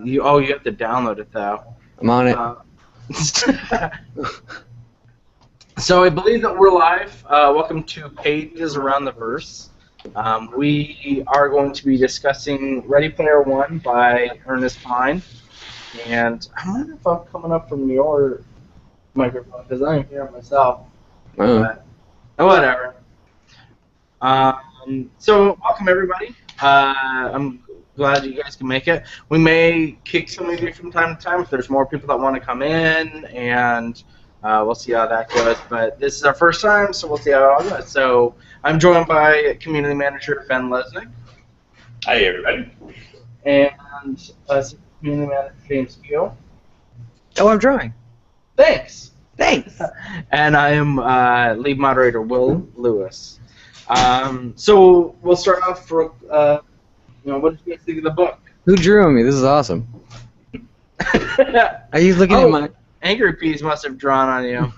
You have to download it though. I'm on it. So I believe that we're live. Welcome to Pages Around the Verse. We are going to be discussing Ready Player One by Ernest Cline. And I wonder if I'm coming up from your microphone because I am hearing myself. But whatever. So welcome everybody. I'm glad you guys can make it. We may kick some of you from time to time if there's more people that want to come in, and we'll see how that goes. But this is our first time, so we'll see how it all goes. So I'm joined by Community Manager Ben Lesnick. Hi everybody. And Community Manager James Peel. Oh, I'm drawing. Thanks. Thanks. And I am lead moderator Will Lewis. So we'll start off for what did you guys think of the book? Who drew me? This is awesome. Are you looking at my... Angry Peas must have drawn on you.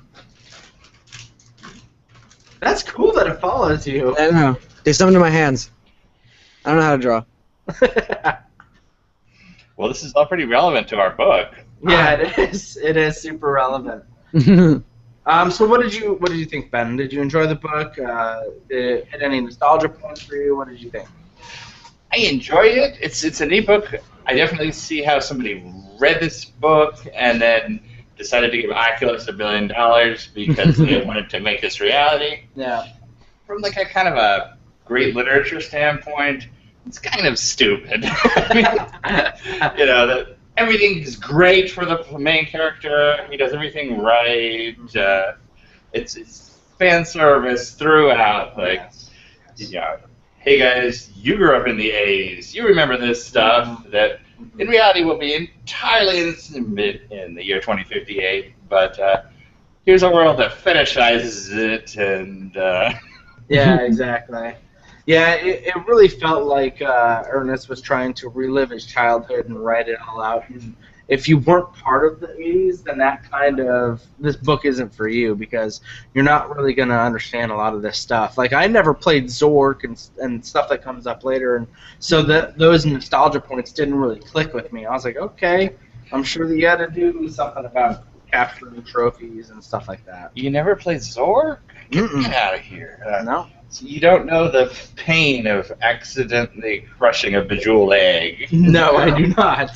That's cool that it follows you. I don't know. There's something in my hands. I don't know how to draw. Well, this is all pretty relevant to our book. Yeah, it is. It is super relevant. So what did you think, Ben? Did you enjoy the book? Did it hit any nostalgia points for you? What did you think? I enjoyed it. It's a neat book. I definitely see how somebody read this book and then decided to give Oculus $1 billion because they wanted to make this reality. Yeah. From like a kind of a great literature standpoint, it's kind of stupid. That everything is great for the main character. He does everything right. It's fan service throughout. Like, hey guys, you grew up in the 80s. You remember this stuff that in reality will be entirely in the year 2058. But here's a world that fetishizes it and... Yeah, exactly. Yeah, it really felt like Ernest was trying to relive his childhood and write it all out. And if you weren't part of the 80s, then this book isn't for you because you're not really going to understand a lot of this stuff. Like, I never played Zork and stuff that comes up later, and so those nostalgia points didn't really click with me. I was like, okay, I'm sure that you had to do something about capturing trophies and stuff like that. You never played Zork? Get out of here. No. You don't know the pain of accidentally crushing a bejeweled egg. No, I do not.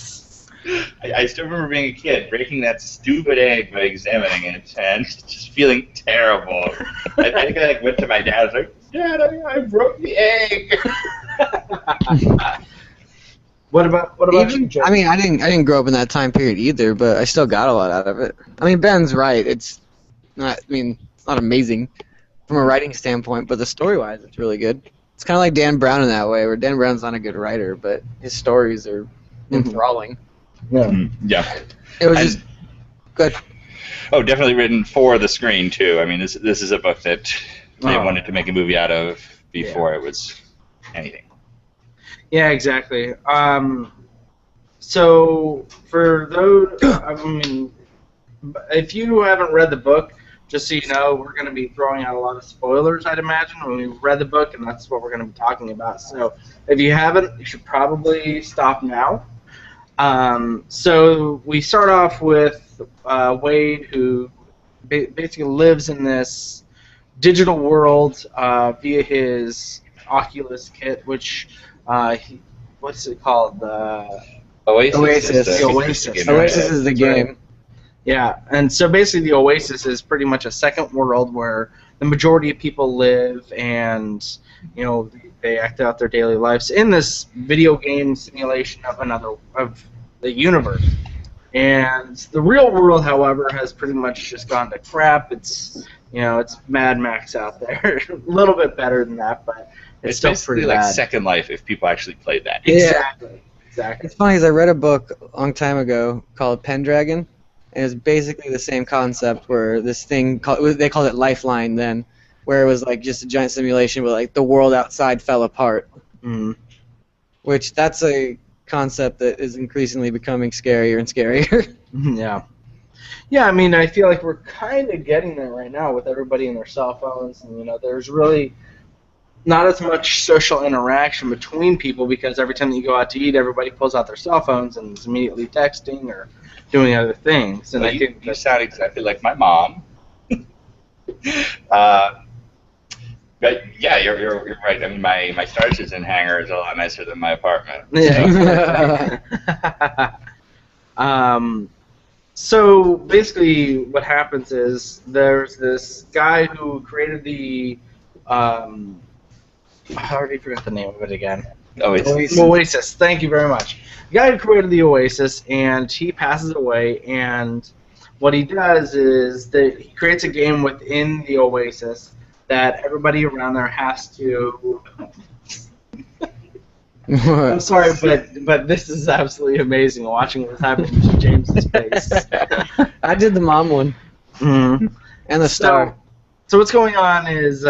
I still remember being a kid, breaking that stupid egg by examining it and just feeling terrible. I think I went to my dad and was like, Dad, I broke the egg. What about you, Joe? I mean, I didn't grow up in that time period either, but I still got a lot out of it. I mean, Ben's right. It's not amazing from a writing standpoint, but the story-wise, it's really good. It's kind of like Dan Brown in that way, where Dan Brown's not a good writer, but his stories are enthralling. Yeah. Yeah. It was just good. Oh, definitely written for the screen too. I mean, this is a book that they wanted to make a movie out of before it was anything. Yeah, exactly. So for those, if you haven't read the book, just so you know, we're going to be throwing out a lot of spoilers, I'd imagine, when we've read the book, and that's what we're going to be talking about. So if you haven't, you should probably stop now. So we start off with Wade, who basically lives in this digital world via his Oculus kit, which what's it called? Oasis. The Oasis. Oasis is the game. Yeah, and so basically the Oasis is pretty much a second world where the majority of people live and, they act out their daily lives in this video game simulation of the universe. And the real world, however, has pretty much just gone to crap. It's Mad Max out there. A little bit better than that, but it's still pretty like bad. Second Life if people actually played that. Exactly. It's funny, because I read a book a long time ago called Pendragon, and it's basically the same concept where this thing, they called it Lifeline then, where it was like just a giant simulation where like the world outside fell apart. Which that's a concept that is increasingly becoming scarier and scarier. Yeah. Yeah, I mean, I feel like we're kind of getting there right now with everybody in their cell phones, and there's really not as much social interaction between people because every time that you go out to eat, everybody pulls out their cell phones and is immediately texting or doing other things. And Well, I think you sound exactly like my mom. But yeah, you're right. I mean, my Star Citizen hangar is a lot nicer than my apartment. Yeah. So basically, what happens is there's this guy who created the I already forgot the name of it again. Oasis. Thank you very much. The guy who created the Oasis, and he passes away. And what he does is that he creates a game within the Oasis that everybody around there has to. I'm sorry, but this is absolutely amazing watching what's happening to James's face. I did the mom one. Mm-hmm. And the star. So what's going on is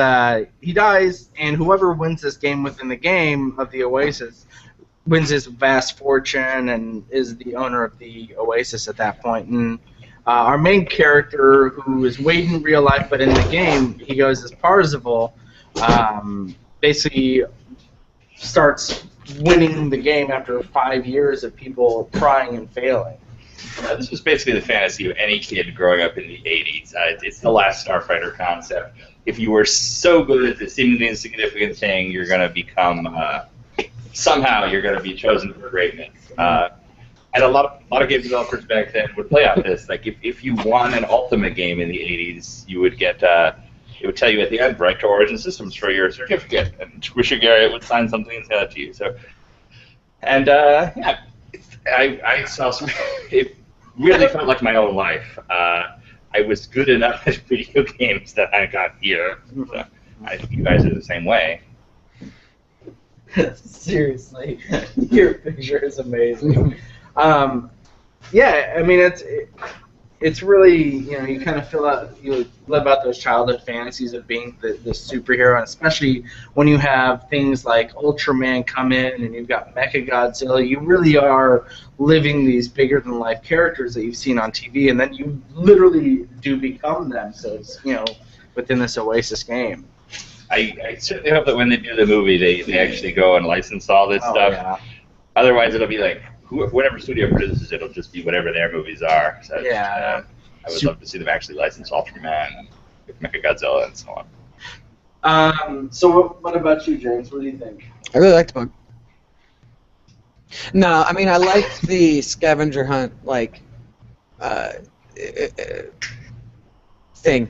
he dies, and whoever wins this game within the game of the Oasis wins this vast fortune and is the owner of the Oasis at that point. And our main character, who is Wade in real life, but in the game he goes as Parzival, basically starts winning the game after 5 years of people trying and failing. This was basically the fantasy of any kid growing up in the 80s. It's the last Starfighter concept. If you were so good at the seemingly insignificant thing, you're going to become, somehow you're going to be chosen for greatness. And a lot of game developers back then would play out this. Like, if you won an Ultimate game in the 80s, you would get, it would tell you at the end, write to Origin Systems for your certificate, and Twisha Garrett would sign something and send it to you. So, and, yeah. I saw some. It really felt like my own life. I was good enough at video games that I got here. So I think you guys are the same way. Seriously, your picture is amazing. Yeah, I mean it's really, you know, you kind of you live out those childhood fantasies of being the superhero, and especially when you have things like Ultraman come in and you've got Mechagodzilla, you really are living these bigger than life characters that you've seen on TV, and then you literally do become them. So it's, you know, within this Oasis game. I certainly hope that when they do the movie, they actually go and license all this stuff. Yeah. Otherwise, it'll be like, whatever studio produces, it'll just be whatever their movies are. So, Yeah. I would love to see them actually license Ultraman, Mechagodzilla, and so on. So what about you, James? What do you think? I really liked the book. No, I mean, I liked the scavenger hunt, like, thing.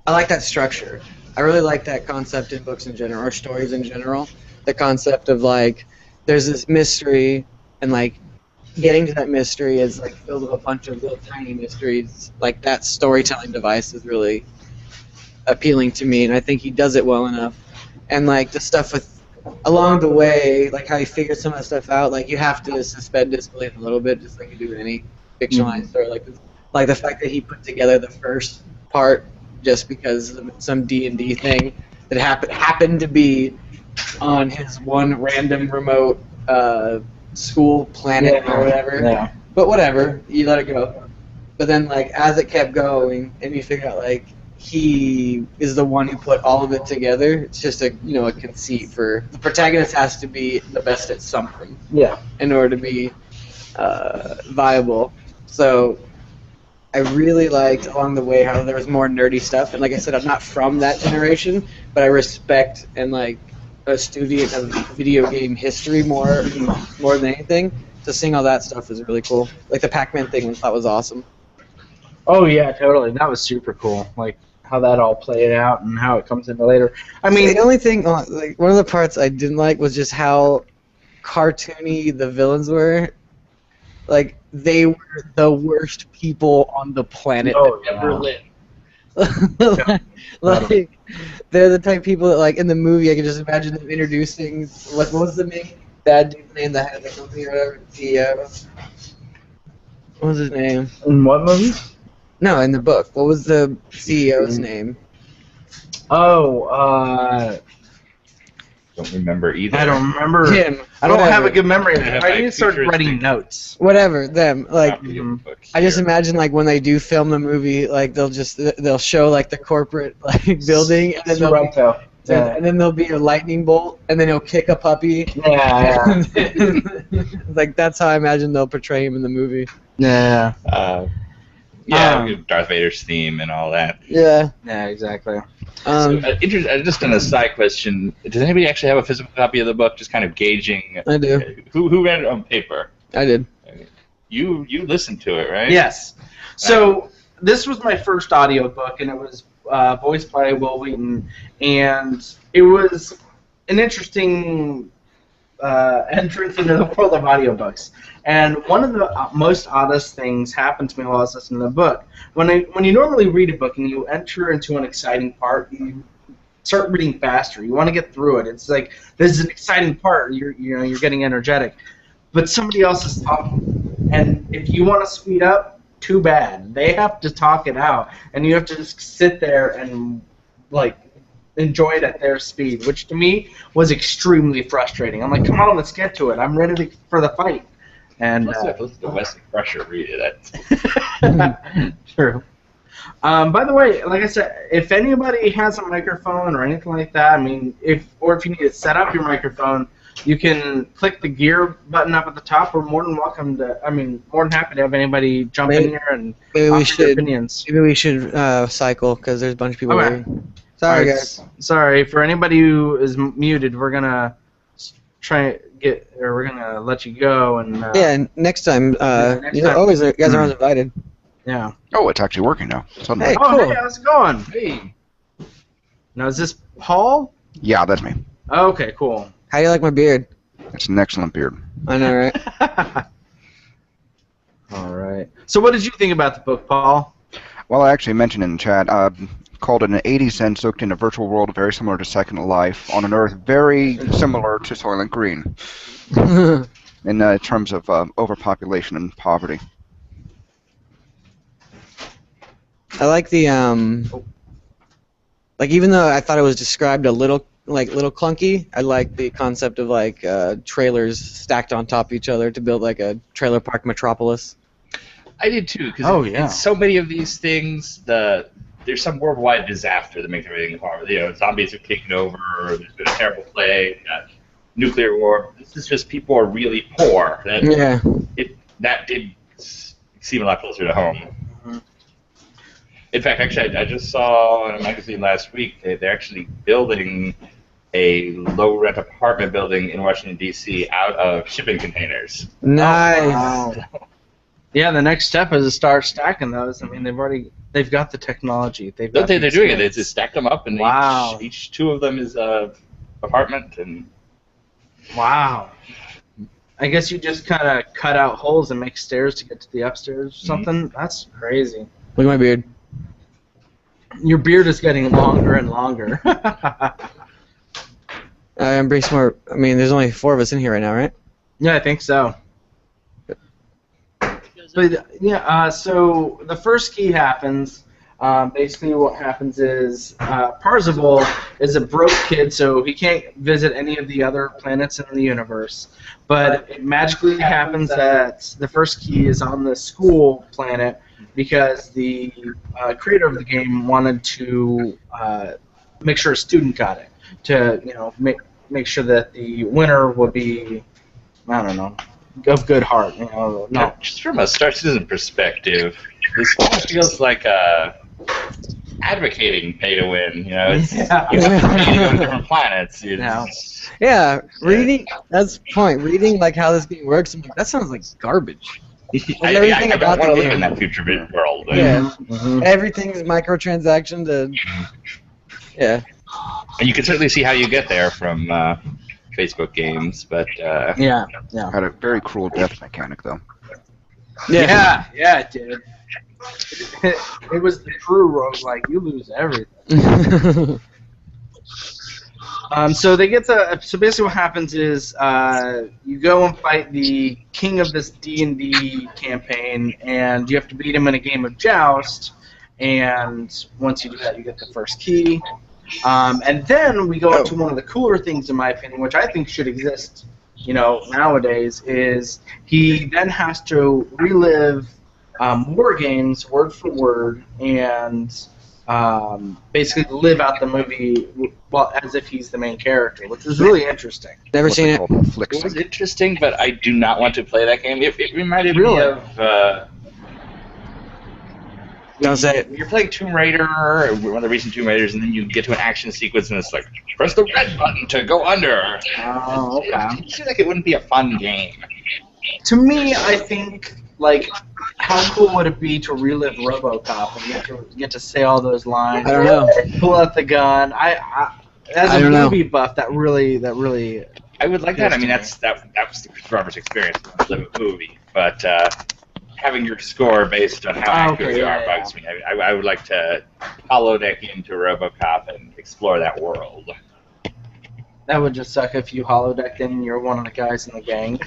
I like that structure. I really like that concept in books in general, or stories in general. The concept of, like, there's this mystery, and, like, getting to that mystery is, like, filled with a bunch of little tiny mysteries. Like, that storytelling device is really appealing to me, and I think he does it well enough. And, like, the stuff with, along the way, like, how he figures some of that stuff out, like, you have to suspend disbelief a little bit, just like you do in any fictionalized story. Like the fact that he put together the first part just because of some D&D thing that happened to be on his one random remote school planet or whatever. Yeah. But whatever, you let it go. But then, like, as it kept going, and you figure out, like, he is the one who put all of it together. It's just a conceit for the protagonist has to be the best at something. Yeah. In order to be viable. So I really liked along the way how there was more nerdy stuff. And like I said, I'm not from that generation, but I respect and like a student of video game history more than anything. So seeing all that stuff is really cool. Like the Pac-Man thing I thought was awesome. Oh yeah, totally. That was super cool. Like how that all played out and how it comes into later. I mean, the only thing, like one of the parts I didn't like was just how cartoony the villains were. Like they were the worst people on the planet that ever lived. Like they're the type of people that, like in the movie, I can just imagine them introducing what was the main bad dude's name that had the company or whatever, CEO. What was his name? In what movie? No, in the book. What was the CEO's name? Oh, Don't remember either. I don't remember. Him. I don't Whatever. have a good memory. I have I my need to start futuristic- writing notes. Whatever, them. Like, Copy of the book I just here. imagine like when they do film the movie, like they'll show like the corporate like building, and then they'll be, Toronto. And then there'll be a lightning bolt, and then he'll kick a puppy. Yeah. Like that's how I imagine they'll portray him in the movie. Yeah. Darth Vader's theme and all that. Yeah. Yeah. Exactly. Just on a side question, does anybody actually have a physical copy of the book? Just kind of gauging. I do. Who read it on paper? I did. You listened to it, right? Yes. So this was my first audiobook, and it was voiced by Will Wheaton, and it was an interesting entrance into the world of audiobooks. And one of the most oddest things happened to me while I was listening to the book. When you normally read a book and you enter into an exciting part, you start reading faster. You want to get through it. It's like this is an exciting part. You're getting energetic, but somebody else is talking, and if you want to speed up, too bad. They have to talk it out, and you have to just sit there and like enjoy it at their speed, which to me was extremely frustrating. I'm like, come on, let's get to it. I'm ready for the fight. And let's do Wesley Crusher read it. True. By the way, like I said, if anybody has a microphone or anything like that, I mean, if you need to set up your microphone, you can click the gear button up at the top. We're more than happy to have anybody jump in here and offer their opinions. Maybe we should cycle because there's a bunch of people waiting. Sorry, guys. Sorry for anybody who is muted. We're gonna we're gonna let you go and. Yeah, next time. You guys are always invited. Yeah. Oh, it's actually working now. Suddenly. Hey, cool. Hey, how's it going? Hey. Now is this Paul? Yeah, that's me. Okay, cool. How do you like my beard? It's an excellent beard. I know, right? All right. So what did you think about the book, Paul? Well, I actually mentioned in the chat, called it an 80s sense looked in a virtual world very similar to Second Life on an Earth very similar to Soylent Green in terms of overpopulation and poverty. I like the like even though I thought it was described a little clunky, I like the concept of like trailers stacked on top of each other to build like a trailer park metropolis. I did too, because in so many of these things, there's some worldwide disaster that makes everything hard. Zombies have taken over, or there's been a terrible plague, nuclear war. This is just people are really poor. That did seem a lot closer to home. Mm-hmm. In fact, actually, I just saw in a magazine last week they're actually building a low-rent apartment building in Washington, D.C. out of shipping containers. Nice. Oh, wow. Yeah, the next step is to start stacking those. I mean, they've got the technology. They're doing it. They just stack them up, and wow. each two of them is a apartment. And wow. I guess you just kind of cut out holes and make stairs to get to the upstairs or something. Mm-hmm. That's crazy. Look at my beard. Your beard is getting longer and longer. I'm pretty smart. I mean, there's only 4 of us in here right now, right? Yeah, I think so. But yeah, so the first key happens. Basically, what happens is Parzival is a broke kid, so he can't visit any of the other planets in the universe. But it magically happens that the first key is on the school planet because the creator of the game wanted to make sure a student got it to make sure that the winner would be, I don't know, of good heart. No. Just from a Star Citizen perspective, this feels like advocating pay to win. You have to go to different planets. Yeah, reading. That's the point. Reading like how this game works. I'm like, that sounds like garbage. Everything I don't want to live in that future world. Yeah, everything's microtransactions. Yeah. And you can certainly see how you get there from Facebook games, but yeah. Had a very cruel death mechanic, though. Yeah, it did. It was the true roguelike. You lose everything. So they get to. So basically, what happens is you go and fight the king of this D&D campaign, and you have to beat him in a game of Joust. And once you do that, you get the first key. And then we go into one of the cooler things, in my opinion, which I think should exist, nowadays, is he then has to relive war games word for word and basically live out the movie well as if he's the main character, which was really interesting. Never What's seen it. called? Flick It was sync. interesting, but I do not want to play that game. It reminded Really? me of Don't say it. you're playing Tomb Raider, or one of the recent Tomb Raiders, and then you get to an action sequence, and it's like, press the red button to go under. Oh, okay. It seems like it wouldn't be a fun game. To me, I think like how cool would it be to relive RoboCop and get to say all those lines? I don't know. Pull out the gun. As I a don't know. movie buff, that really. I would like that. I mean, Yes, that was the Chris Roberts experience to live a movie, but having your score based on how accurate you are bugs me. I would like to holodeck into RoboCop and explore that world. That would just suck if you holodecked in and you're one of the guys in the gang.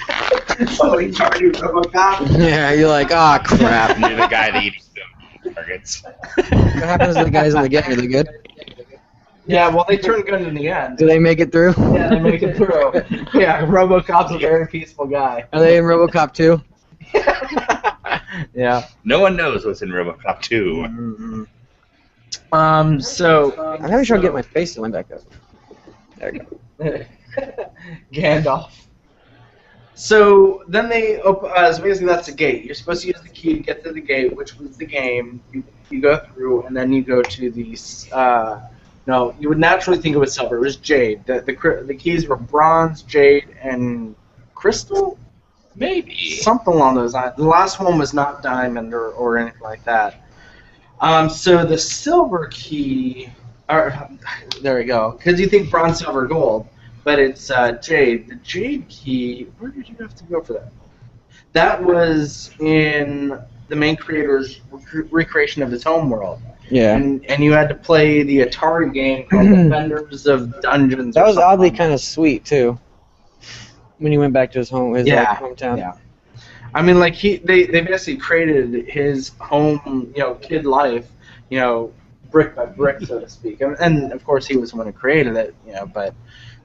Somebody targeted RoboCop. Yeah, you're like, ah, crap. And you're the guy that eats them targets. What happens to the guys in the gang? Are they good? Yeah, well, they turn good in the end. Do they make it through? Yeah, they make it through. Yeah, RoboCop's a very peaceful guy. Are they in RoboCop 2? Yeah. No one knows what's in RoboCop 2. So I'm having trouble getting my face to line back up. There we go. Gandalf. So then they open. So basically, that's the gate. You're supposed to use the key to get to the gate, which was the game. You go through, and then you go to these. No, you would naturally think it was silver. It was jade. The keys were bronze, jade, and crystal. Maybe. Something along those lines. The last one was not diamond or anything like that. So the silver key, there we go. Because you think bronze, silver, gold, but it's jade. The jade key, where did you have to go for that? That was in the main creator's recreation of his home world. Yeah. And you had to play the Atari game called Defenders of Dungeons. That or was something oddly like kind of sweet, too. When he went back to his home, his Yeah, like, hometown. yeah. I mean, like they basically created his home, kid life, brick by brick, so to speak. And of course, he was the one who created it, But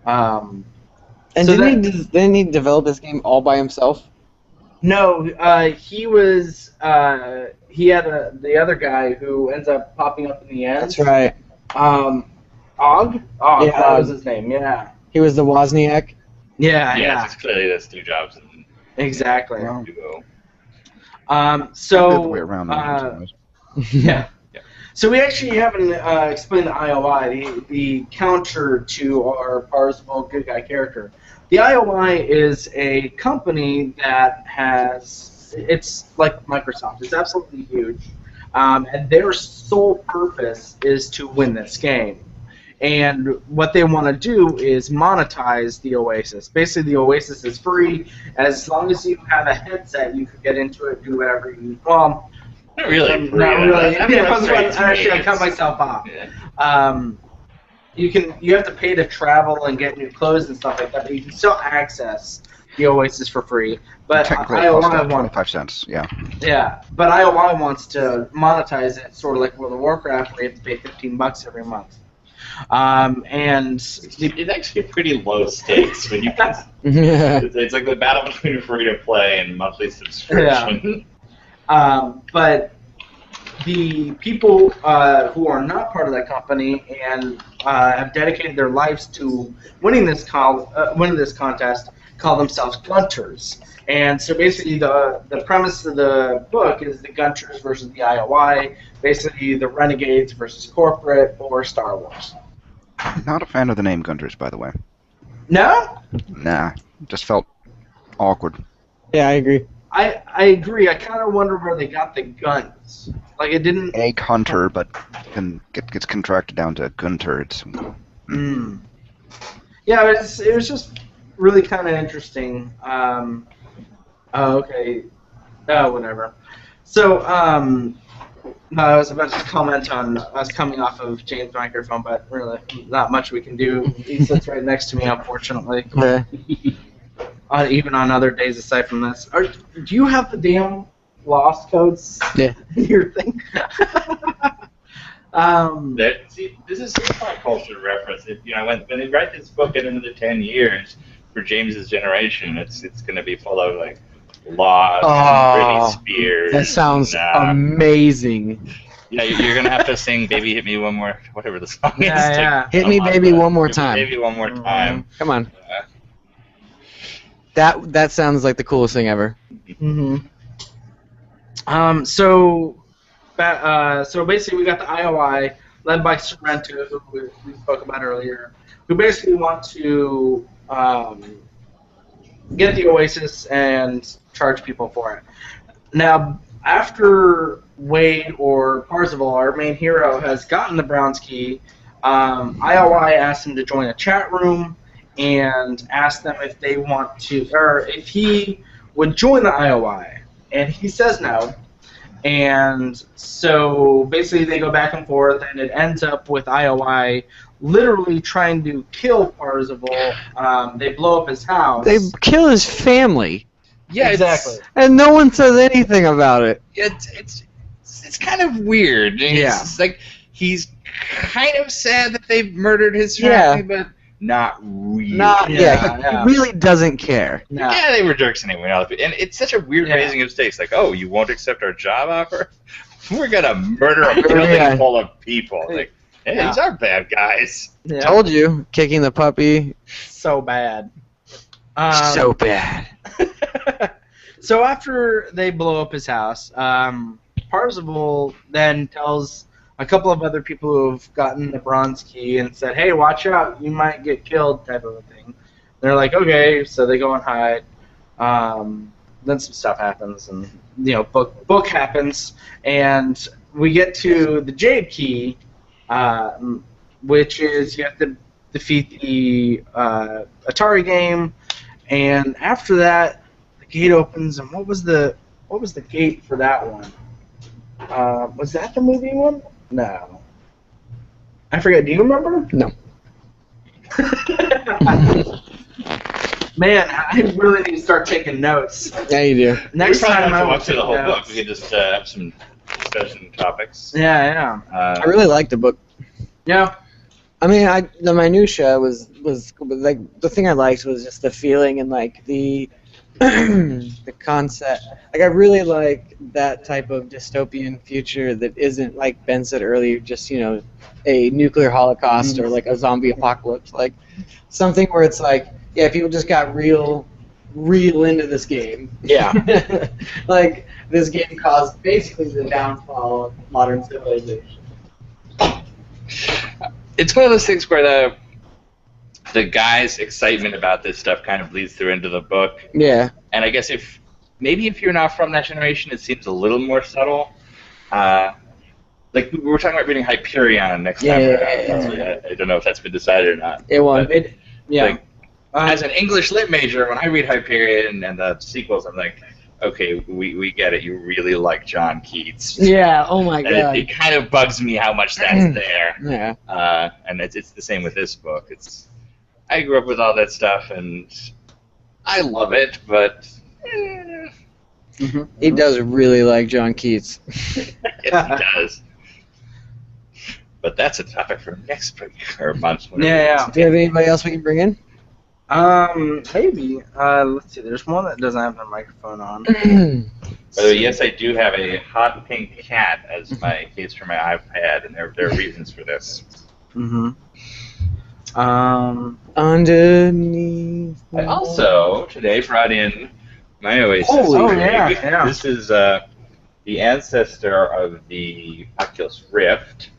And so didn't he develop this game all by himself? no, he was he had the other guy who ends up popping up in the end. That's right. Og. Yeah, That was his name. Yeah. He was the Wozniak. Yeah. Yeah, it's clearly that's two jobs. Exactly. Wow. Duo. So The other way around. yeah. So we actually haven't explained the IOI, the counter to our Parzival good guy character. The IOI is a company that it's like Microsoft. It's absolutely huge. And their sole purpose is to win this game. And what they want to do is monetize the Oasis. Basically, the Oasis is free. As long as you have a headset, you can get into it, do whatever you want. Not really. Not really. I mean, Yeah, that's great. actually, I cut myself off. Yeah. You have to pay to travel and get new clothes and stuff like that, but you can still access the Oasis for free. But Technically, it costs IOI about wants, 25 cents. Yeah. yeah, but IOI wants to monetize it, sort of like World of Warcraft, where you have to pay $15 every month. And It's actually pretty low stakes when you can. Yeah. It's like the battle between free to play and monthly subscription. But the people who are not part of that company and have dedicated their lives to winning this contest call themselves Gunters. And so basically the premise of the book is the Gunters versus the IOI, basically the Renegades versus corporate or Star Wars. Not a fan of the name Gunters, by the way. No? Nah. Just felt awkward. Yeah, I agree. I agree. I kind of wonder where they got the guns. Like, it didn't... Egg Hunter, but then gets contracted down to Gunter. It's Yeah, it was just really kind of interesting. Okay. Whatever. So, no, I was about to comment on us coming off of James' microphone, but really, not much we can do. He sits right next to me, unfortunately. Yeah. Even on other days aside from this. Do you have the damn lost codes? Yeah. in your thing? See, this is a pop culture reference. When they write this book in another 10 years for James's generation, it's going to be full of like, Lost, Oh, Britney Spears. That sounds and, amazing. yeah, you're gonna have to sing "Baby Hit Me One More," whatever the song is. Yeah. Hit me, baby, one more Hit Me, time. Baby, one more time. Come on. Uh, That sounds like the coolest thing ever. Mm-hmm. So basically we got the IOI led by Sorrento, who we spoke about earlier, who basically want to get the Oasis and charge people for it. Now, after Wade or Parzival, our main hero, has gotten the Browns key, IOI asked him to join a chat room and asked them if they want to, or if he would join the IOI, and he says no. And so basically they go back and forth, and it ends up with IOI literally trying to kill Parzival. They blow up his house. They kill his family, yeah, exactly. and no one says anything about it. It's kind of weird. Yeah. It's like he's kind of sad that they murdered his Yeah. family, but not really. He really doesn't care. No. Yeah, they were jerks anyway. And it's such a weird Yeah. raising of stakes. Like, oh, you won't accept our job offer? We're gonna murder a building Yeah. full of people. Like, hey, Yeah. these are bad guys. Yeah. Told you, kicking the puppy, So bad. so bad. So after they blow up his house, Parzival then tells a couple of other people who have gotten the bronze key and said, "Hey, watch out! You might get killed," type of a thing. They're like, "Okay," so they go and hide. Then some stuff happens, and book happens, and we get to the Jade Key, which is you have to defeat the Atari game, and after that, the gate opens. And what was the gate for that one? Was that the movie one? No. I forget. Do you remember? No. Man, I really need to start taking notes. Yeah, you do. Next we probably time don't I have to will walk through the take whole book. notes. We could just have some discussion topics. Yeah. I really liked the book. Yeah. I mean, the minutia was like the thing I liked was just the feeling and like the the concept. Like I really like that type of dystopian future that isn't like Ben said earlier, just a nuclear holocaust or like a zombie apocalypse. Like something where it's like, yeah, people just got real into this game. Yeah. Like this game caused basically the downfall of modern civilization. It's one of those things where the guy's excitement about this stuff kind of bleeds through into the book. Yeah. And I guess if you're not from that generation, it seems a little more subtle. Like we were talking about reading Hyperion next time around. Yeah. I don't know if that's been decided or not. It won. But, Yeah. like, as an English lit major, when I read Hyperion and the sequels, I'm like, okay, we get it. You really like John Keats. Yeah. Oh my And god. it kind of bugs me how much that's there. Yeah. And it's the same with this book. I grew up with all that stuff, and I love it, but He does really like John Keats. yes, he does. But that's a topic for next week or month. Yeah. Do you have anybody else we can bring in? Maybe. Let's see. There's one that doesn't have the microphone on. By the way, yes, I do have a hot pink cat as my case for my iPad, and there are reasons for this. Mm-hmm. Underneath. I also today brought in my Oasis. Holy, rig. yeah. This is the ancestor of the Oculus Rift.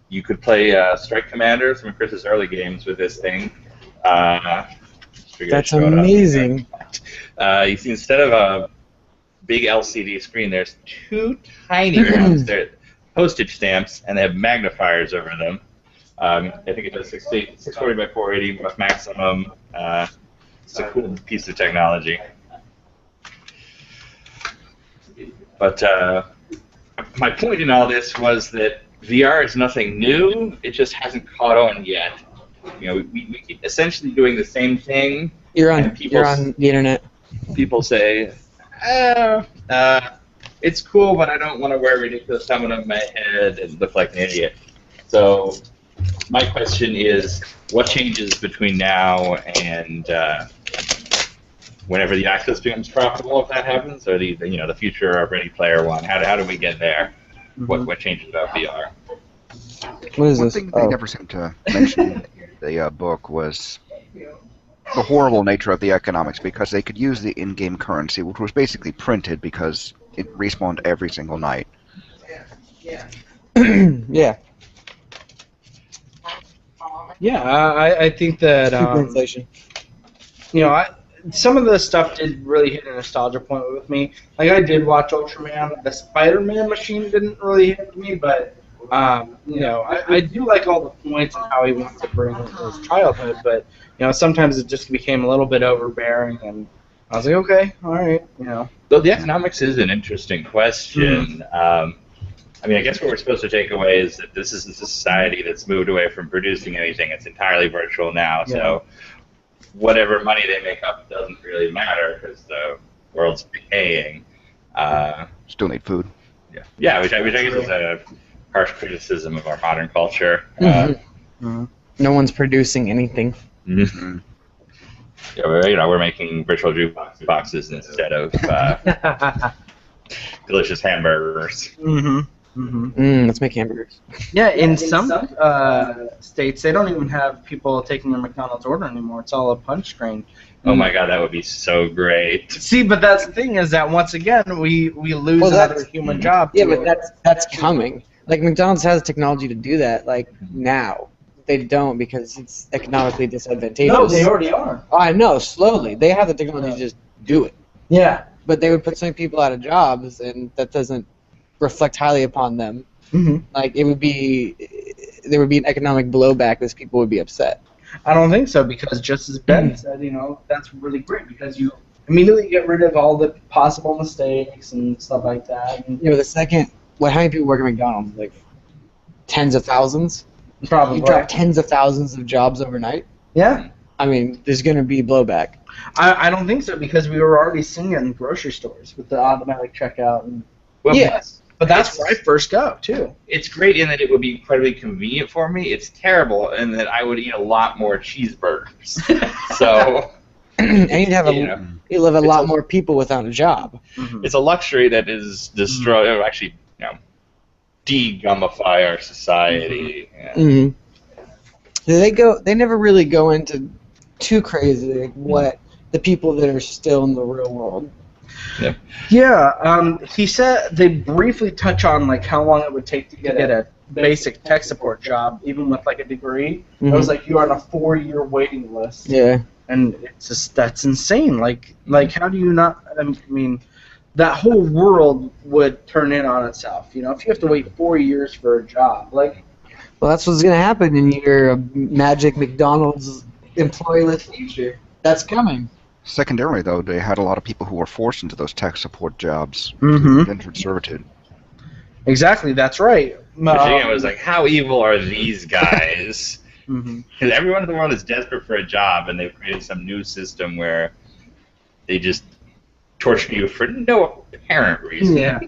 You could play Strike Commander, some of Chris's early games with this thing. That's amazing. You see, instead of a big LCD screen, there's two tiny ones. They're postage stamps, and they have magnifiers over them. I think it does 640 by 480 with maximum. It's a cool piece of technology. But my point in all this was that VR is nothing new. It just hasn't caught on yet. We keep essentially doing the same thing. You're and on people the internet. People say, it's cool, but I don't want to wear a ridiculous helmet on my head and look like an idiot. So my question is, what changes between now and whenever the access becomes profitable, if that happens, or the future of Ready Player One? How do we get there? What changes about VR? What is One this? thing they never seem to mention in the book was the horrible nature of the economics, because they could use the in-game currency, which was basically printed because it respawned every single night. Yeah. Yeah, I think that Inflation. some of the stuff did really hit a nostalgia point with me. Like, I did watch Ultraman. The Spider-Man machine didn't really hit me, but I do like all the points and how he wants to bring his childhood. But sometimes it just became a little bit overbearing, and I was like, okay, all right, Though the economics is an interesting question. I mean, I guess what we're supposed to take away is that this is a society that's moved away from producing anything. It's entirely virtual now. Yeah. So whatever money they make up doesn't really matter because the world's decaying. Still need food. Yeah, which I guess is a harsh criticism of our modern culture. No one's producing anything. Yeah, we're making virtual jukebox boxes instead of delicious hamburgers. Let's make hamburgers. Yeah, in some states, they don't even have people taking their McDonald's order anymore. It's all a punch screen. Oh my god, that would be so great. See, but that's the thing is that once again we lose another human job. Yeah, to but that's coming. Like, McDonald's has technology to do that. Like, now. They don't because it's economically disadvantageous. No, they already are. Oh, I know, slowly. They have the technology to just do it. Yeah. But they would put some people out of jobs, and that doesn't reflect highly upon them. Like, there would be an economic blowback because people would be upset. I don't think so, because just as Ben said, that's really great because you immediately get rid of all the possible mistakes and stuff like that. And The second, how many people work at McDonald's? Like, tens of thousands? probably. You drop tens of thousands of jobs overnight? Yeah. I mean, there's going to be blowback. I don't think so, because we were already seeing it in grocery stores with the automatic checkout. And Well, Yes. But that's where I first go, too. It's great in that it would be incredibly convenient for me. It's terrible in that I would eat a lot more cheeseburgers. So And you'd have you'd live a lot a- more people without a job. it's a luxury that is destroy, actually, de-gummify our society. Yeah. They never really go into too crazy like what the people that are still in the real world. Yeah, he said they briefly touch on like how long it would take to get a basic tech support job, even with like a degree. It was like you're on a 4-year waiting list. Yeah. And it's just that's insane. Like how do you not? I mean, that whole world would turn in on itself. If you have to wait 4 years for a job, like. Well, that's what's gonna happen in your magic McDonald's employee-less future. That's coming. Secondarily, though, they had a lot of people who were forced into those tech support jobs, indentured servitude. Exactly, that's right. Michigan was like, how evil are these guys? Because everyone in the world is desperate for a job, and they've created some new system where they just torture you for no apparent reason. Yeah.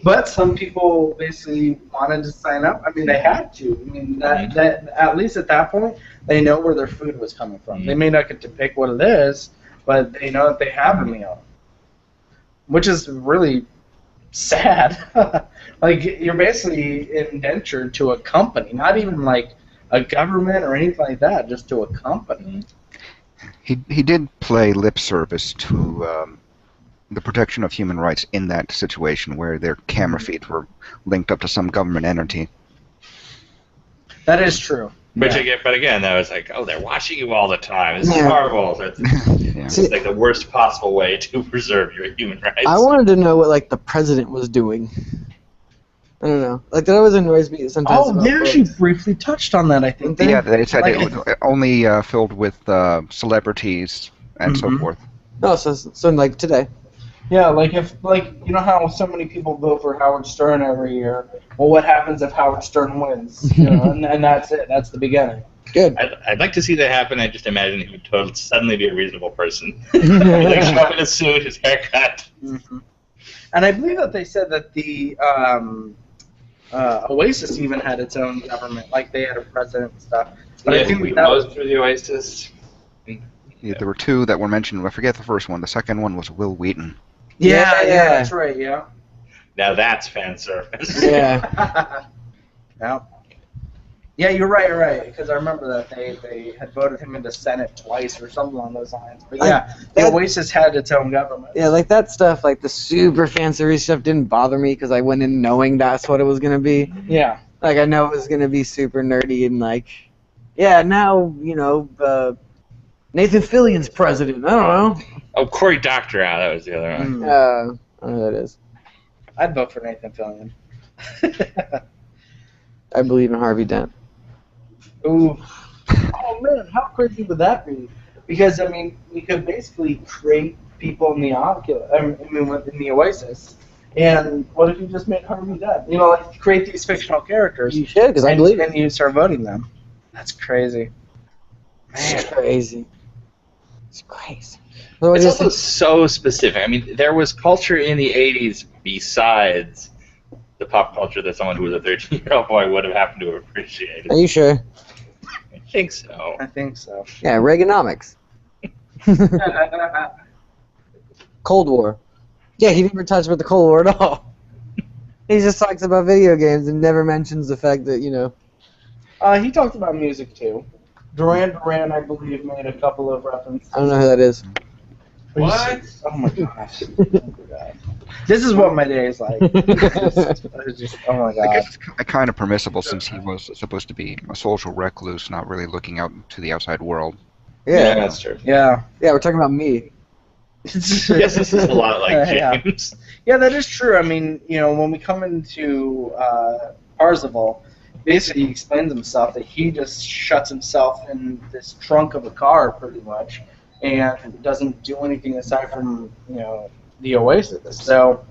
But some people basically wanted to sign up. I mean, they had to. I mean, that at least at that point, they know where their food was coming from. They may not get to pick what it is, but they know that they have a meal, which is really sad. Like, you're basically indentured to a company, not even like a government or anything like that, just to a company. He did play lip service to the protection of human rights in that situation where their camera feeds were linked up to some government entity. That is true. But again, that was like, oh, they're watching you all the time. This is horrible. So it's like the worst possible way to preserve your human rights. I wanted to know what like the president was doing. I don't know. Like, that always annoys me sometimes. Oh, they actually briefly touched on that, I think. Yeah, they said it was only filled with celebrities and so forth. No, so like today. Yeah, like if how so many people vote for Howard Stern every year. Well, what happens if Howard Stern wins? And that's it. That's the beginning. Good. I'd like to see that happen. I just imagine he would suddenly be a reasonable person. Like, show up in a suit, his haircut. And I believe that they said that the Oasis even had its own government, like they had a president and stuff. But I think we that most through the Oasis. Yeah, there were two that were mentioned. I forget the first one. The second one was Will Wheaton. Yeah, Yeah. that's right. Yeah. Now that's fan service. Yeah. Yeah. Yeah, you're right. Because I remember that they had voted him into Senate twice or something along those lines. But yeah, the Oasis had its own government. Yeah, like that stuff, like the super fancy stuff didn't bother me because I went in knowing that's what it was going to be. Yeah. Like, I know it was going to be super nerdy and like, yeah, now, Nathan Fillion's president. I don't know. Oh, Cory Doctorow, that was the other one. I don't know who that is. I'd vote for Nathan Fillion. I believe in Harvey Dent. Ooh. Oh man, how crazy would that be? Because I mean, we could basically create people in the in the Oasis. And what if you just made Harvey Dent? Like create these fictional characters. You should, because I believe it. And you start voting them. That's crazy. It's crazy. It's crazy. It's also so specific. I mean, there was culture in the 80s besides the pop culture that someone who was a 13-year-old boy would have happened to appreciate. Are you sure? I think so. I think so. Yeah, Reaganomics. Cold War. Yeah, he never touched with the Cold War at all. He just talks about video games and never mentions the fact that, He talked about music too. Duran Duran, I believe, made a couple of references. I don't know who that is. What? Oh my gosh. This is what my day is like. Oh my I god. guess it's kind of permissible since he was supposed to be a social recluse, not really looking out to the outside world. Yeah. That's true. Yeah. Yeah, we're talking about me. Yes, this is a lot like James. Yeah, that is true. I mean, when we come into Parzival, basically he explains himself that he just shuts himself in this trunk of a car pretty much and doesn't do anything aside from, the Oasis. So,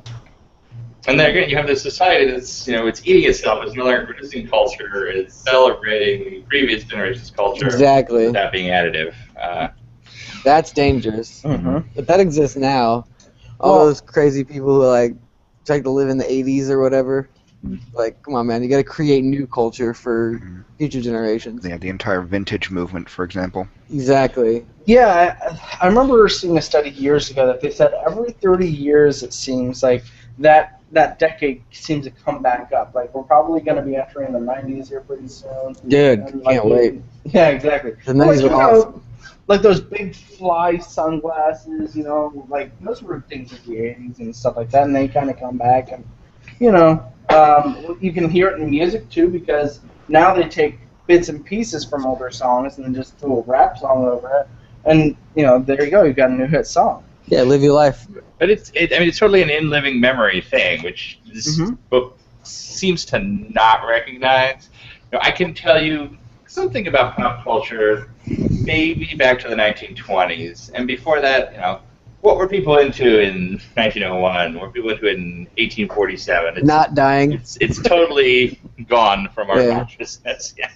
and then again, you have this society that's, it's eating itself, it's no longer producing culture, it's celebrating the previous generation's culture Exactly. without being additive. That's dangerous. Mhm. But that exists now. All those crazy people who try to live in the 80s or whatever. Like, come on, man, you got to create new culture for future generations. Yeah, the entire vintage movement, for example. Exactly. yeah, I remember seeing a study years ago that they said every 30 years it seems like that decade seems to come back up. Like, we're probably going to be entering the 90s here pretty soon. Dude, And, can't wait. Yeah, exactly. The 90s were awesome. Like those big fly sunglasses, like those were things of the 80s and stuff like that, and they kind of come back. And, you can hear it in music too, because now they take bits and pieces from older songs and then just do a rap song over it. And, there you go, you've got a new hit song. Yeah, live your life. But it's totally an in-living memory thing, which this book seems to not recognize. I can tell you something about pop culture maybe back to the 1920s, and before that, what were people into in 1901? What were people into in 1847? Not dying. It's totally gone from our consciousness. Yeah.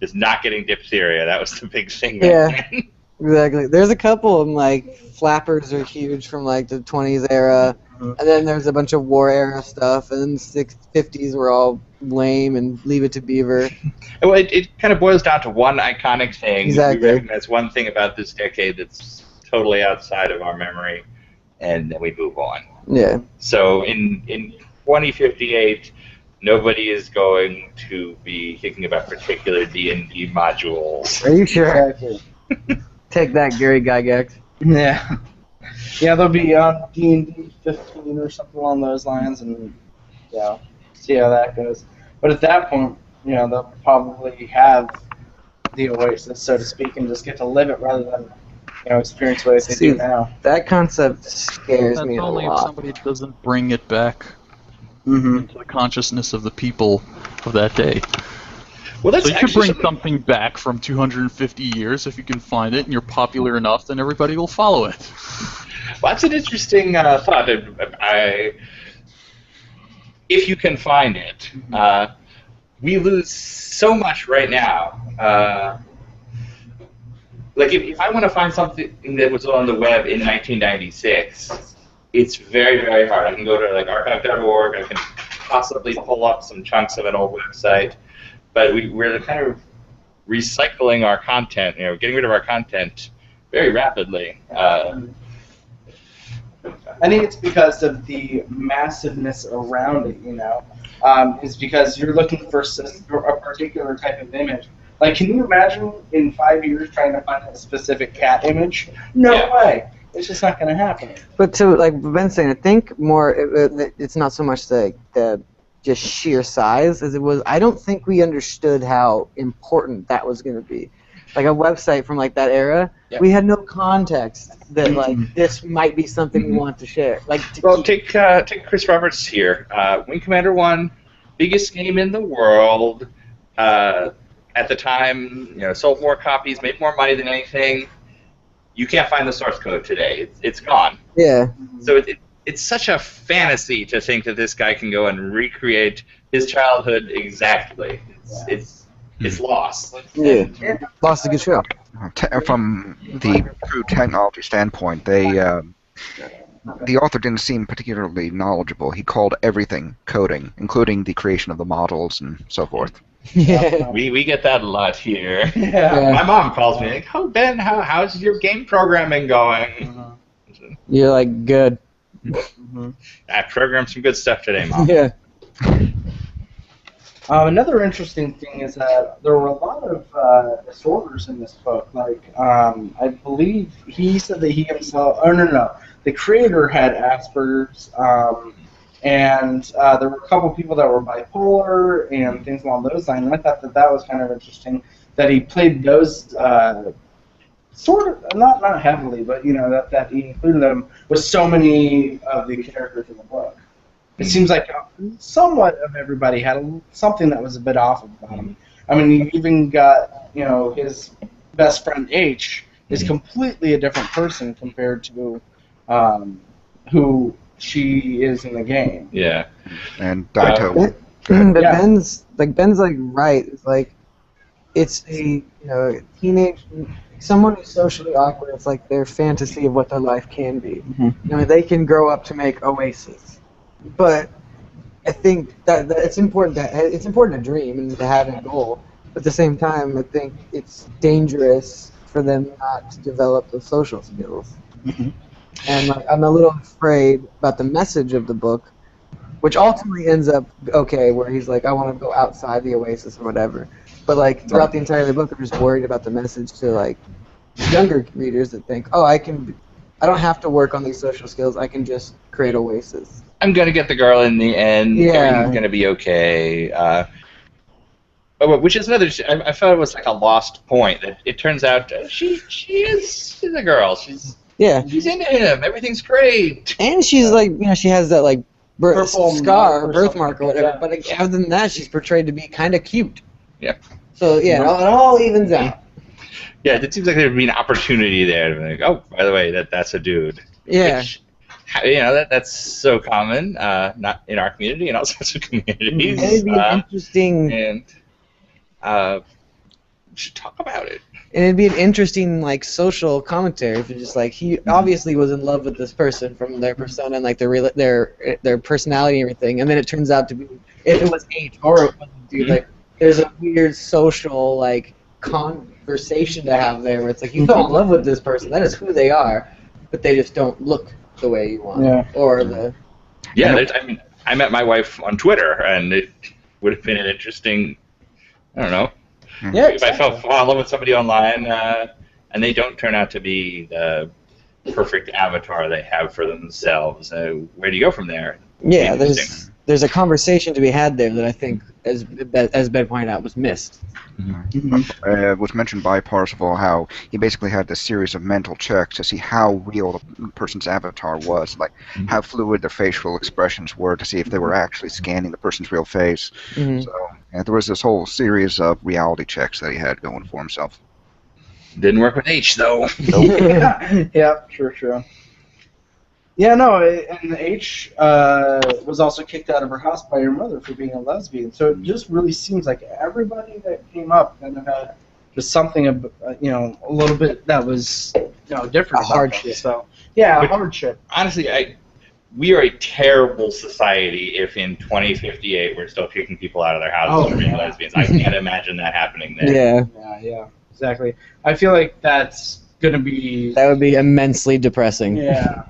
Just not getting diphtheria. That was the big thing back then. Exactly. There's a couple of them, flappers are huge from the 20s era, and then there's a bunch of war era stuff, and then the 50s were all lame and Leave It to Beaver. Well, it kind of boils down to one iconic thing. Exactly. We recognize one thing about this decade that's totally outside of our memory, and then we move on. Yeah. So in 2058, nobody is going to be thinking about particular D&D modules. Are you sure? Take that, Gary Gygax. Yeah. Yeah, they'll be on D&D 15 or something along those lines, and, see how that goes. But at that point, they'll probably have the Oasis, so to speak, and just get to live it rather than, experience what they do now. That concept scares That's me a only if lot. somebody doesn't bring it back Mm-hmm. into the consciousness of the people of that day. Well, that's So you could actually bring something back from 250 years if you can find it, and you're popular enough, then everybody will follow it. Well, that's an interesting thought. If you can find it, we lose so much right now. If I want to find something that was on the web in 1996, it's very, very hard. I can go to archive.org. I can possibly pull up some chunks of an old website, but we're kind of recycling our content. Getting rid of our content very rapidly. I think it's because of the massiveness around it, you know. It's because you're looking for a particular type of image. Like, can you imagine in 5 years trying to find a specific cat image? No way. It's just not going to happen. But to like Ben's saying, I think more it's not so much the just sheer size as it was. I don't think we understood how important that was going to be. Like a website from like that era, we had no context that like this might be something we want to share. Like, take Chris Roberts here. Wing Commander 1, biggest game in the world. At the time, you know, sold more copies, made more money than anything. You can't find the source code today. It's gone. Yeah. So it's such a fantasy to think that this guy can go and recreate his childhood exactly. It's lost. Yeah. Lost a good show. From the true technology standpoint, the author didn't seem particularly knowledgeable. He called everything coding, including the creation of the models and so forth. Yeah. We get that a lot here. Yeah. My mom calls me like, "Oh Ben, how's your game programming going?" You're like good. I programmed some good stuff today, Mom. Yeah. Another interesting thing is that there were a lot of disorders in this book. Like, I believe he said that he himself. Oh no, the creator had Asperger's, and there were a couple people that were bipolar and things along those lines. And I thought that was kind of interesting that he played those sort of not heavily, but you know that he included them with so many of the characters in the book. It seems like somewhat of everybody had something that was a bit off about him. I mean, you even got, you know, his best friend H is completely a different person compared to who she is in the game. Yeah. And Daito. But Ben's like right. It's like it's a teenage someone who's socially awkward. It's like their fantasy of what their life can be. You know, they can grow up to make Oasis. But I think that it's important to dream and to have a goal. But at the same time, I think it's dangerous for them not to develop the social skills. And like, I'm a little afraid about the message of the book, which ultimately ends up okay, where he's like, I want to go outside the Oasis or whatever. But like throughout the entire book, I'm just worried about the message to like younger readers that think, oh, I don't have to work on these social skills. I can just create Oasis. I'm gonna get the girl in the end. Yeah. Everything's gonna be okay. Which is another. I felt it was like a lost point. That it turns out she's a girl. She's into him. Everything's great. And she's like, she has that like scar, birthmark or whatever. Yeah. But like, other than that, she's portrayed to be kind of cute. Yeah. So yeah, it all evens out. Yeah, it seems like there'd be an opportunity there to be like, oh, by the way, that's a dude. Yeah. Which, that's so common, not in our community and all sorts of communities. And it'd be an interesting. And we should talk about it. And it'd be an interesting like social commentary if it's just like he obviously was in love with this person from their persona and like their personality and everything, and then it turns out to be if it was H or it was a dude, like there's a weird social like conversation to have there where it's like you fell in love with this person, that is who they are, but they just don't look the way you want. Yeah. Or the. Yeah, I met my wife on Twitter, and it would have been an interesting. I don't know. Yeah, If I fall in love with somebody online, and they don't turn out to be the perfect avatar they have for themselves, where do you go from there? Yeah, there's a conversation to be had there that I think, as Ben pointed out, was missed. It was mentioned by Parzival how he basically had this series of mental checks to see how real the person's avatar was, like how fluid their facial expressions were to see if they were actually scanning the person's real face. So there was this whole series of reality checks that he had going for himself. Didn't work with H, though. Yeah, true. Yeah, no, and H was also kicked out of her house by her mother for being a lesbian. So it just really seems like everybody that came up kind of had just something, a little bit that was, different. A hardship. So yeah, a hardship. Honestly, we are a terrible society if in 2058 we're still kicking people out of their houses for being lesbians. I can't imagine that happening there. Yeah. Yeah, exactly. I feel like that's gonna be. That would be immensely depressing. Yeah.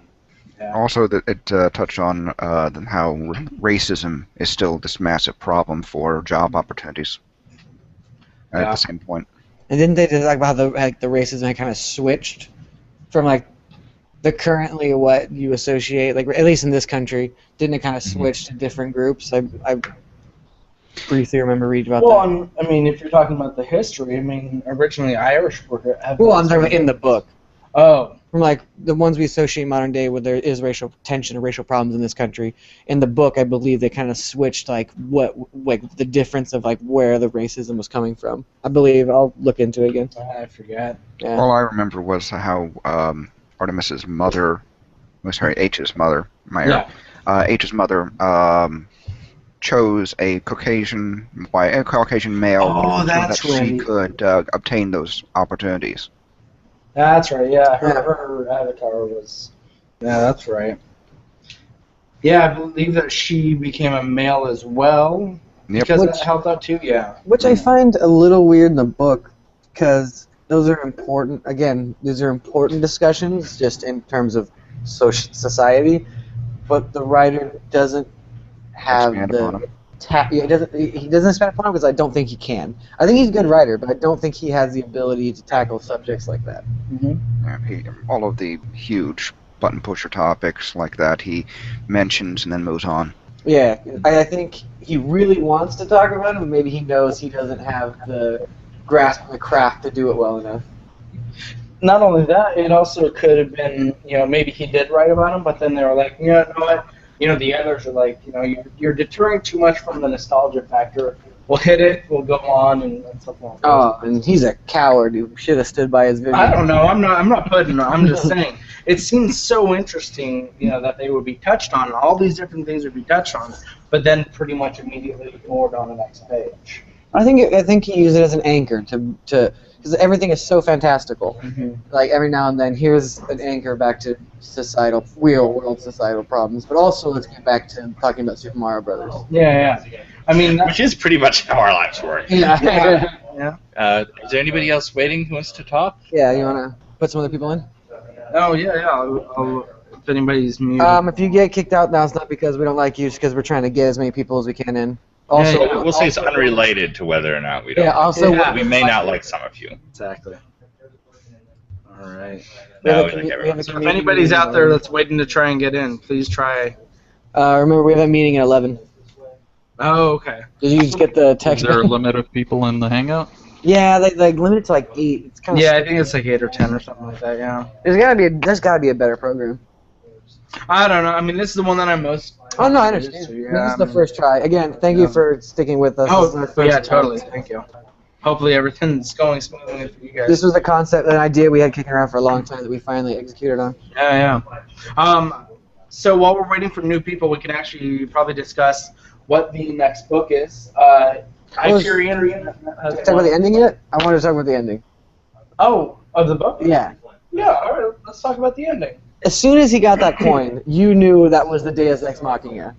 Also, that it touched on how racism is still this massive problem for job opportunities. At Yeah. the same point. And didn't they talk about how the racism had kind of switched from like the currently what you associate, like at least in this country, didn't it kind of switch to different groups? I briefly remember reading about that. I mean, if you're talking about the history, I mean, originally Irish were. Well, I'm talking about in the book. Oh. From like the ones we associate modern day where there is racial tension or racial problems in this country. In the book, I believe they kind of switched like the difference of like where the racism was coming from. I believe I'll look into it again. I forget. Yeah. All I remember was how Artemis's mother, H's mother, H's mother chose a Caucasian male Oh, so that's that she right. could obtain those opportunities. That's right. Yeah, her avatar was. Yeah, that's right. Yeah, I believe that she became a male as well. Yep. Because Which- that helped out too. Yeah. Which I find a little weird in the book because those are important. Again, these are important discussions just in terms of society, but the writer doesn't have Expand the upon 'em. he doesn't expand upon it because I don't think he can. I think he's a good writer, but I don't think he has the ability to tackle subjects like that. All of the huge button pusher topics like that he mentions and then moves on. Yeah, I think he really wants to talk about it, but maybe he knows he doesn't have the grasp of the craft to do it well enough. Not only that, it also could have been, maybe he did write about him, but then they were like, you know what? The others are like, you're deterring too much from the nostalgia factor. We'll hit it, we'll go on, and something like that. Oh, and he's a coward who should have stood by his vision. I don't know. I'm not putting. I'm just saying. It seems so interesting, that they would be touched on. All these different things would be touched on, but then pretty much immediately ignored on the next page. I think he used it as an anchor to because everything is so fantastical. Like every now and then, here's an anchor back to real world societal problems, but also let's get back to talking about Super Mario Brothers. Yeah. I mean, Which is pretty much how our lives work. Yeah. Is there anybody else waiting who wants to talk? Yeah, you wanna put some other people in? Oh yeah. I'll, if anybody's muted. If you get kicked out now, it's not because we don't like you, it's because we're trying to get as many people as we can in. Also, Yeah, We'll say it's unrelated to whether or not we don't. Yeah, also, Yeah. We may not like some of you. Exactly. All right. No, we we have like a everyone. So if anybody's out there that's waiting to try and get in, please try. remember we have a meeting at 11. Oh, okay. Did you just get the Is text? there a limit of people in the hangout? Yeah, they limit it to like 8. It's kind of Yeah, I think it's like 8 or 10 or something like that. Yeah. There's gotta be a better program. I don't know. I mean, this is the one that I'm most. Oh no, I understand. So, yeah, This is the I mean- first try. Again, thank you for sticking with us. This is our Oh, first yeah, try. totally. Thank you. Hopefully everything's going smoothly for you guys. This was a concept, an idea we had kicking around for a long time that we finally executed on. Yeah. So while we're waiting for new people, we can actually probably discuss what the next book is. Hyperion. Talk about the ending yet? I wanted to talk about the ending. Oh, of the book? Yeah. Yeah. All right. Let's talk about the ending. As soon as he got that coin, you knew that was the Deus Ex Machina.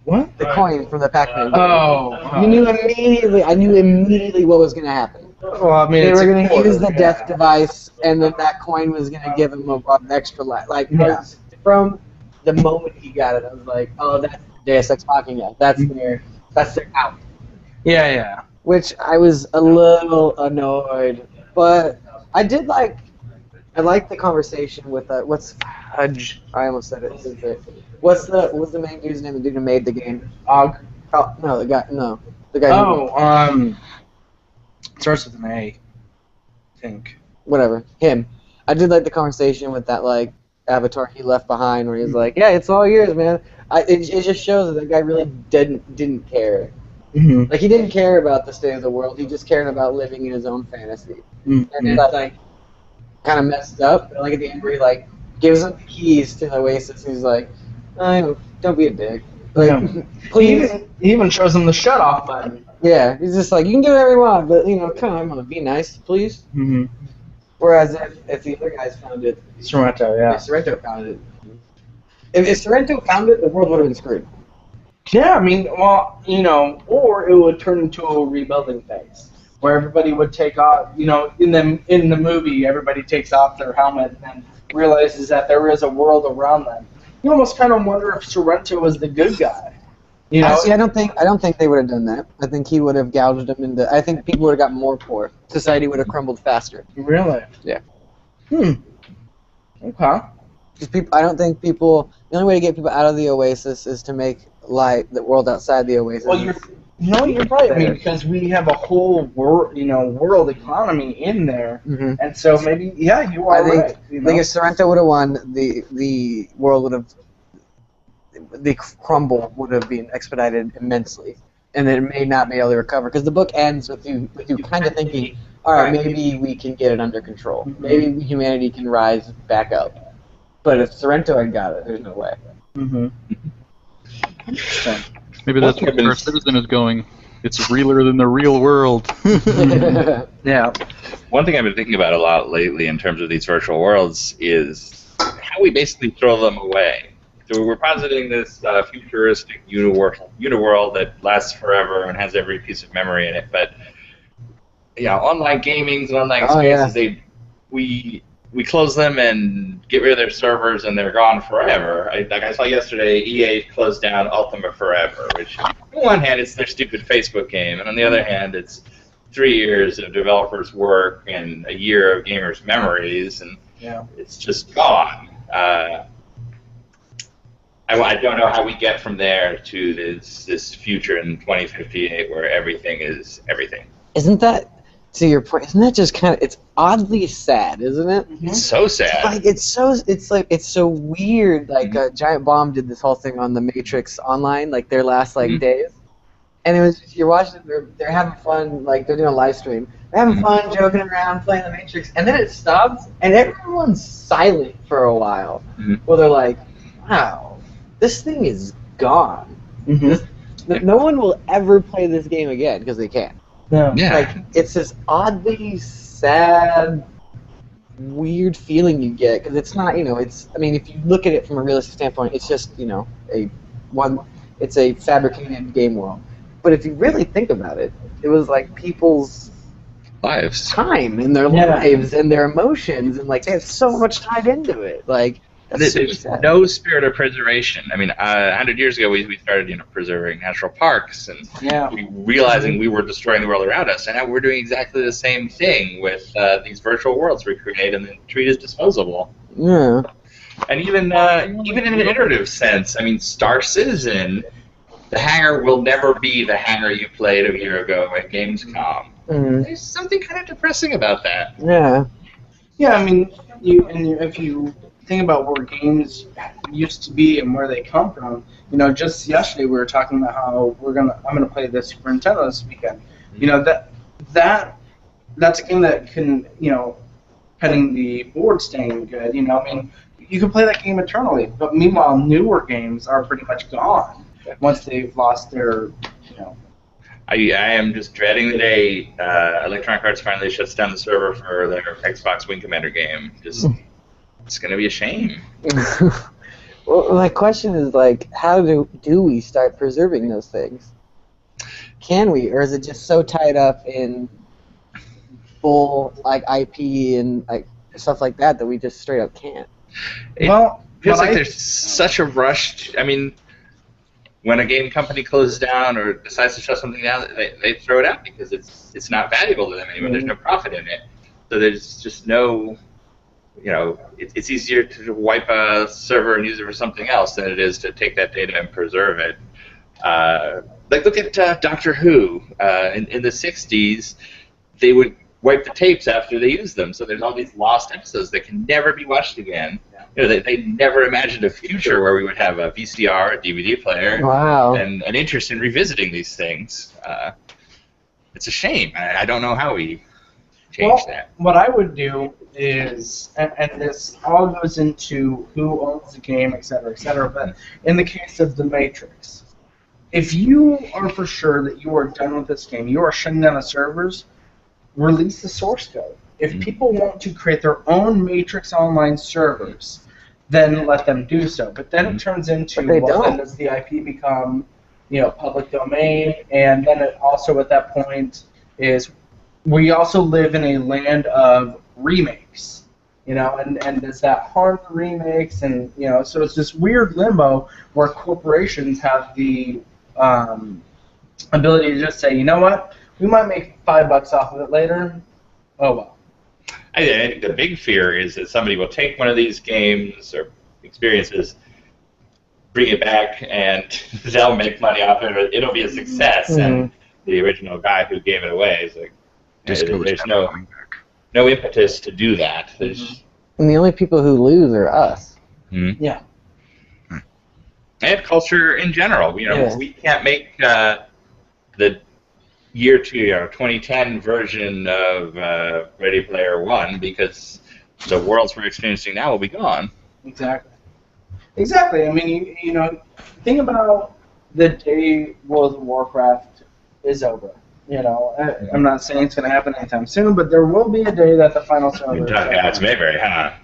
What? The coin from the Pac-Man. Oh. You knew immediately. I knew immediately what was going to happen. Well, I mean, They it's were a going to quarter, use the yeah. death device, and then that coin was going to give him an extra life. Like, Yeah. from the moment he got it, I was like, oh, that's Deus Ex Machina. That's their out. Yeah. Which I was a little annoyed, but I liked the conversation with what's Hudge? I almost said it. What's the main dude's name? The dude who made the game? Og. Oh, no, the guy. No, the guy. Who, It starts with an A. I think. whatever. Him. I did like the conversation with that like avatar he left behind, where he's like, "Yeah, it's all yours, man." It just shows that guy really didn't care. Mm-hmm. Like he didn't care about the state of the world. He just cared about living in his own fantasy. And it's like kind of messed up. But like at the end, where he like gives him the keys to the Oasis, he's like, "Oh, don't be a dick. Like, Yeah. please." He even shows him the shut off button. Yeah, he's just like, "You can do whatever you want, but come on, be nice, please." Mm-hmm. Whereas if the other guys found it, Sorrento, if yeah. Sorrento found it, if Sorrento found it, the world would have been screwed. Yeah, I mean, well, or it would turn into a rebuilding phase. where everybody would take off, in the movie, everybody takes off their helmet and then realizes that there is a world around them. You almost kind of wonder if Sorrento was the good guy. See, I don't think they would have done that. I think he would have gouged them into. I think people would have got more poor. Society would have crumbled faster. Really? Yeah. Okay. Because people, I don't think people. The only way to get people out of the Oasis is to make the world outside the Oasis. Well, you're right. I mean, because we have a whole world economy in there, and so maybe, you are right. I think if Sorrento would have won, the world would have, the crumble would have been expedited immensely, and it may not be able to recover. Because the book ends with you kind of thinking, all right, maybe we can get it under control. Maybe humanity can rise back up. But if Sorrento had got it, there's no way. Interesting. Maybe that's where Star Citizen is going. It's realer than the real world. Yeah. One thing I've been thinking about a lot lately in terms of these virtual worlds is how we basically throw them away. So we're positing this futuristic uniworld that lasts forever and has every piece of memory in it. But online gamings and online experiences, we close them and get rid of their servers, and they're gone forever. Like I saw yesterday, EA closed down Ultima Forever, which on one hand it's their stupid Facebook game, and on the other hand it's 3 years of developers' work and a year of gamers' memories, and it's just gone. I don't know how we get from there to this future in 2058 where everything is everything. Isn't that, to your point, isn't that just kind of, it's oddly sad, isn't it? It's so sad. It's so weird. Like Giant Bomb did this whole thing on the Matrix Online, like their last days, and it was, you're watching, they're having fun, like they're doing a live stream, they're having fun, joking around, playing the Matrix, and then it stops, and everyone's silent for a while. Well, they're like, wow, this thing is gone. No one will ever play this game again because they can't. Yeah. Like, it's this oddly sad, weird feeling you get, because it's not, it's, I mean, if you look at it from a realistic standpoint, it's just, it's a fabricated game world. But if you really think about it, it was like people's lives, time in their lives and their emotions, and like they have so much tied into it. Like, there's no spirit of preservation. I mean, 100 years ago we started, preserving natural parks, and we realizing we were destroying the world around us, and now we're doing exactly the same thing with these virtual worlds we create and then treat as disposable. Yeah. And even in an iterative sense, I mean, Star Citizen, the hangar will never be the hangar you played a year ago at Gamescom. There's something kind of depressing about that. Yeah. Yeah, I mean, if you think about where games used to be and where they come from, just yesterday we were talking about how I'm gonna play the Super Nintendo this weekend. That's a game that can, pending the board staying good, I mean, you can play that game eternally. But meanwhile, newer games are pretty much gone once they've lost their, I am just dreading the day Electronic Arts finally shuts down the server for their Xbox Wing Commander game. It's going to be a shame. Well, my question is, like, how do we start preserving those things? Can we, or is it just so tied up in full IP and like stuff like that we just straight up can't? It feels like there's such a rush. I mean, when a game company closes down or decides to shut something down, they throw it out because it's not valuable to them anymore. There's no profit in it, so there's just no. It's easier to wipe a server and use it for something else than it is to take that data and preserve it. Like, look at Doctor Who. In the 60s, they would wipe the tapes after they used them, so there's all these lost episodes that can never be watched again. They never imagined a future where we would have a VCR, a DVD player, and an interest in revisiting these things. It's a shame. I don't know how we change that. What I would do is, and this all goes into who owns the game, et cetera, but in the case of The Matrix, if you are for sure that you are done with this game, you are shutting down the servers, release the source code. If people want to create their own Matrix Online servers, then let them do so. But then it turns into, then does the IP become, public domain? And then it also at that point is, we also live in a land of remakes, you know, and does that harm the remakes? And, you know, so it's this weird limbo where corporations have the ability to just say, you know what, we might make $5 off of it later. Oh well. I think the big fear is that somebody will take one of these games or experiences, bring it back, and they'll make money off it. It'll be a success, and the original guy who gave it away is like, there's no impetus to do that. There's, And the only people who lose are us. Yeah. and culture in general. You know, we can't make the year 2010 version of Ready Player One because the worlds we're experiencing now will be gone. Exactly. Exactly. I mean, you know, think about the day World of Warcraft is over. You know, I'm not saying it's going to happen anytime soon, but there will be a day that the final server. Yeah, it's very high.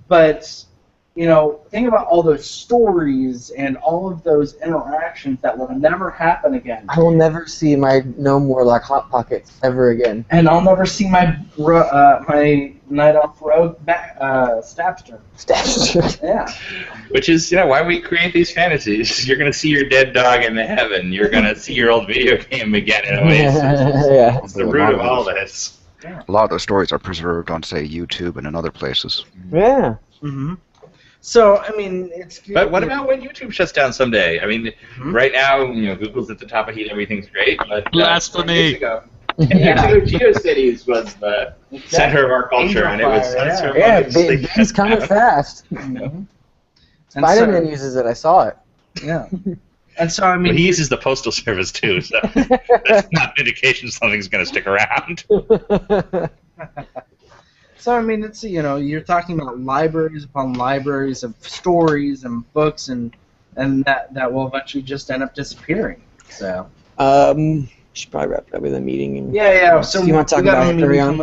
But you know, think about all those stories and all of those interactions that will never happen again. I will never see my No More Like Hot Pockets ever again. And I'll never see my my Night Elf Rogue Stabster. Stabster. Yeah. Which is, you know, why we create these fantasies. You're going to see your dead dog in the heaven. You're going to see your old video game again in Oasis. Yeah. It's the root of all this. A lot of those stories are preserved on, say, YouTube and in other places. Yeah. Mm-hmm. So, I mean, it's... But what about when YouTube shuts down someday? I mean, right now, you know, Google's at the top of heat, everything's great, but... Blasphemy! GeoCities was the center of our culture, and it was... Bing's coming fast. Spider-Man uses it, I saw it. Yeah. And so, I mean... But he uses the postal service, too, so that's not indication something's going to stick around. So, I mean, it's, you know, you're talking about libraries upon libraries of stories and books, and that will eventually just end up disappearing. So. Should probably wrap it up with a meeting. And So you want to talk about Hyperion?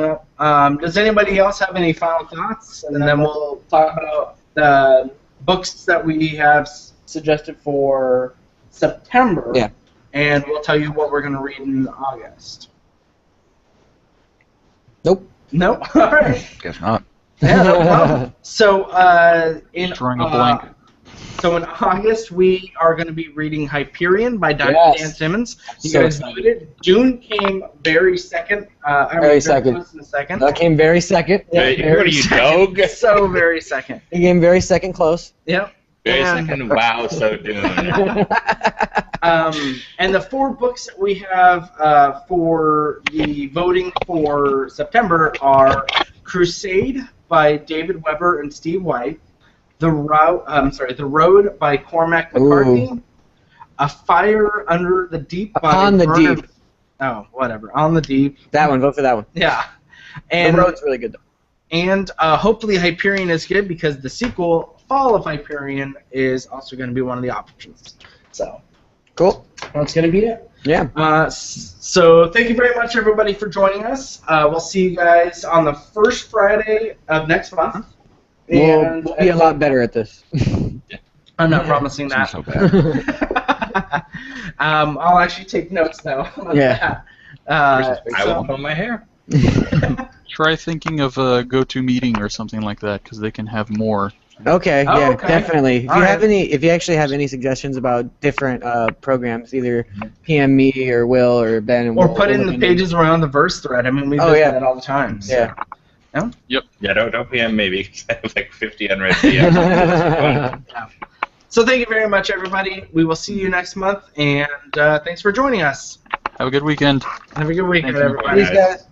Does anybody else have any final thoughts? And then we'll talk about the books that we have suggested for September. Yeah. And we'll tell you what we're going to read in August. Nope. Nope. All right. Guess not. Yeah, no problem. So in Drawing a blank. So in August we are going to be reading Hyperion by Dan Simmons. You So guys noted it. Dune came very second. Very second. That came very second. What are you, dog? So very second. It came very second close. Yep. Very second, wow, so Dune. And the 4 books that we have for the voting for September are Crusade by David Weber and Steve White, The Road by Cormac McCarthy, A Fire Under the Deep by On the Werner- Deep. Oh, whatever. On the Deep. That one. Vote for that one. Yeah. And The Road's really good though. And hopefully Hyperion is good because the sequel, Fall of Hyperion, is also going to be one of the options. So. Cool. That's going to be it. Yeah. So thank you very much, everybody, for joining us. We'll see you guys on the first Friday of next month. We'll be a lot better at this. I'm not promising that. It's not so bad. I'll actually take notes, though. Yeah. I will comb my hair. Try thinking of a go-to meeting or something like that, because they can have more. Okay, Oh, yeah, okay. definitely. If you All have right. if you actually have any suggestions about different programs, either PM me or Will or Ben, and Or we'll put in look the into it. pages around the verse thread. I mean, we do that all the time. So. Yeah. Yeah, don't PM me because I have like 50 unread DMs. So thank you very much, everybody. We will see you next month, and thanks for joining us. Have a good weekend. Have a good weekend, Thank you. everybody. Peace, guys.